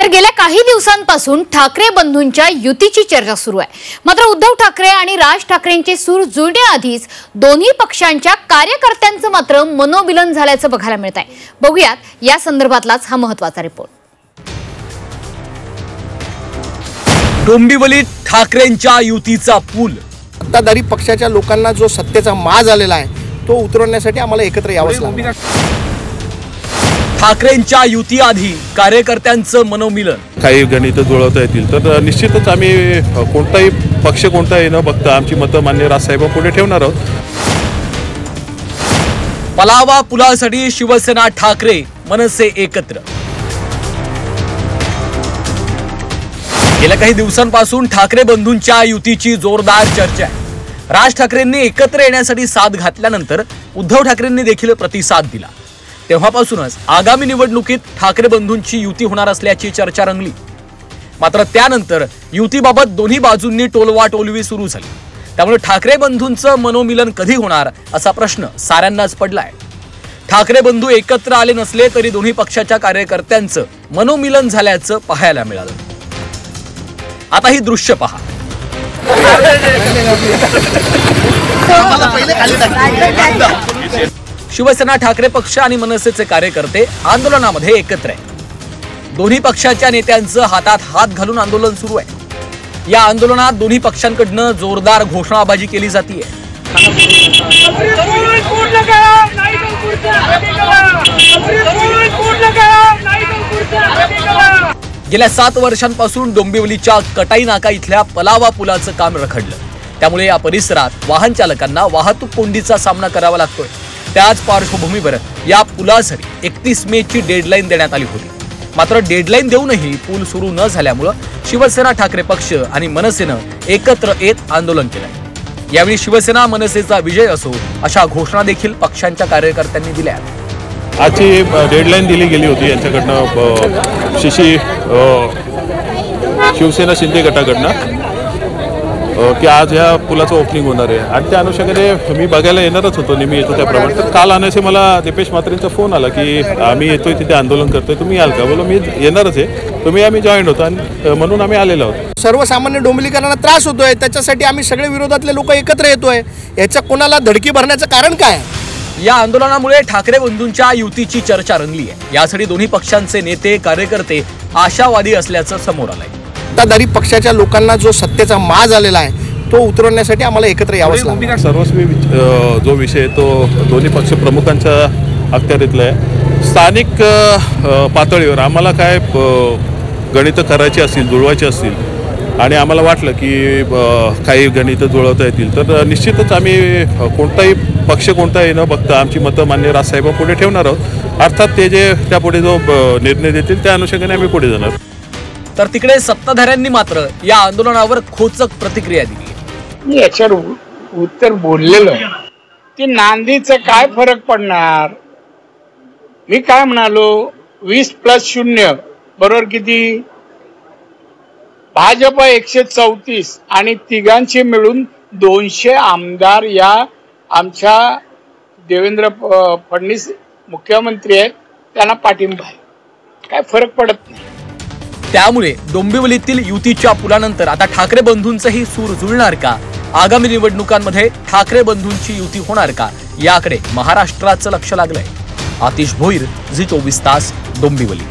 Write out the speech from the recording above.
गेल्या काही दिवसांपासून ठाकरे बंधूंच्या युतीची चर्चा सुरू आहे। मात्र उद्धव ठाकरे आणि राज ठाकरेंचे सूर जुळण्याआधीच दोन्ही पक्षांच्या कार्यकर्त्यांचं मात्र मनोमिलन झाल्याचं बघायला मिळत आहे। बघूयात या संदर्भातलाच हा महत्त्वाचा रिपोर्ट। डोंबिवलीत ठाकरेंच्या युतीचा पूल। सत्ताधारी पक्षाच्या लोकांना जो सत्तेचा माज आलेला आहे तो उतरवण्यासाठी आम्हाला एकत्र यावंच लागेल। ठाकरेंच्या युती आधी कार्यकर्त्यांचं मनोमिलन। काही गणित जुळवता येतील तर निश्चितच आम्ही कोणताही पक्ष कोणताही न बघता आमची मतं मान्य राजसाहेबांपुढे ठेवणार आहोत। पलावा पुलासाठी शिवसेना ठाकरे मनसे एकत्र। गेल्या काही दिवसांपासून ठाकरे बंधूंच्या युतीची जोरदार चर्चा आहे। राज ठाकरेंनी एकत्र येण्यासाठी साथ घातल्यानंतर उद्धव ठाकरेंनी देखील प्रतिसाद दिला। तेव्हापासूनच आगामी निवडणुकीत ठाकरे बंधूंची युती होणार असल्याची चर्चा रंगली। मात्र त्यानंतर युतीबाबत दोन्ही बाजूंनी टोलवाटोलवी सुरू झाली। त्यामुळे ठाकरे बंधूंचं मनोमिलन कधी होणार असा प्रश्न साऱ्यांनाच पडलाय। ठाकरे बंधू एकत्र आले नसले तरी दोन्ही पक्षाच्या कार्यकर्त्यांचं मनोमिलन झाल्याचं पाहायला मिळालं। आता ही दृश्य पहा। शिवसेना ठाकरे पक्ष आणि मनसेचे कार्यकर्ते आंदोलनामध्ये एकत्र आहेत। दोन्ही पक्षाच्या नेत्यांचं हातात हात घालून आंदोलन सुरू आहे। या आंदोलनात दोन्ही पक्षांकडून जोरदार घोषणाबाजी केली जाते। गेल्या 7 वर्षांपासून डोंबिवलीच्या कटाई नाका इथल्या पलावा पुलाचं काम रखडलं। त्यामुळे या परिसरात वाहन चालकांना वाहतूक कोंडीचा सामना करावा लागतोय। त्याच पार्श्वभूमीवर या पुलासाठी 31 मेची डेडलाईन देण्यात आली होती। मात्र डेडलाईन देऊनही पूल सुरू न झाल्यामुळे शिवसेना ठाकरे पक्ष आणि मनसेनं एकत्र येत आंदोलन केलंय। यावेळी शिवसेना मनसेचा विजय असो अशा घोषणा देखील पक्षांच्या कार्यकर्त्यांनी दिल्या। आजची डेडलाईन दिली गेली होती यांच्याकडनं शिवसेना शिंदे गटाकडनं की आज ह्या पुलाचं ओपनिंग होणार आहे आणि त्या अनुषंगाने मी बघायला येणारच होतो, नेहमी येतो त्याप्रमाणे। तर काल आण्याचे मला दीपेश म्हात्रेंचा फोन आला की आम्ही येतोय तिथे आंदोलन करतोय, तुम्ही याल का? बोलो मी येणारच आहे, आम्ही जॉईन होतो आणि म्हणून आम्ही आलेलो आहोत। सर्वसामान्य डोंबिवलीकरांना त्रास होतोय, त्याच्यासाठी आम्ही सगळे विरोधातले लोक एकत्र येतोय। याच्या कोणाला धडकी भरण्याचं कारण काय? या आंदोलनामुळे ठाकरे बंधूंच्या युतीची चर्चा रंगली आहे। यासाठी दोन्ही पक्षांचे नेते कार्यकर्ते आशावादी असल्याचं समोर आलंय। सत्ताधारी पक्षाच्या लोकांना जो सत्तेचा माज आलेला आहे तो उतरवण्यासाठी आम्हाला एकत्र यावंच लागेल। सर्वस्वी जो विषय तो दोन्ही पक्ष प्रमुखांच्या अखत्यारीतला आहे। स्थानिक पातळीवर आम्हाला काय गणितं करायची असतील, जुळवायची असतील आणि आम्हाला वाटलं की काही गणितं जुळवता येतील तर निश्चितच आम्ही कोणताही पक्ष कोणताही न बघता आमची मतं मान्य राजसाहेबांपुढे ठेवणार आहोत। अर्थात ते जे त्यापुढे जो निर्णय देतील त्या अनुषंगाने आम्ही पुढे जाणार। तर तिकडे सत्ताधाऱ्यांनी मात्र या आंदोलनावर खोचक प्रतिक्रिया दिली। मी याच्यावर उत्तर बोललेलो की नांदीचं काय फरक पडणार। मी काय म्हणालो 20 + 0 बरोबर किती? भाजप 134 आणि तिघांचे मिळून 200 आमदार या आमच्या देवेंद्र फडणवीस मुख्यमंत्री आहेत त्यांना पाठिंबा आहे। काय फरक पडत नाही। त्यामुळे डोंबिवलीतील युतीच्या पुलानंतर आता ठाकरे बंधूंचंही सूर जुळणार का? आगामी निवडणुकांमध्ये ठाकरे बंधूंची युती होणार का याकडे महाराष्ट्राचं लक्ष लागलंय। आतिश भोईर, झी 24 तास, डोंबिवली।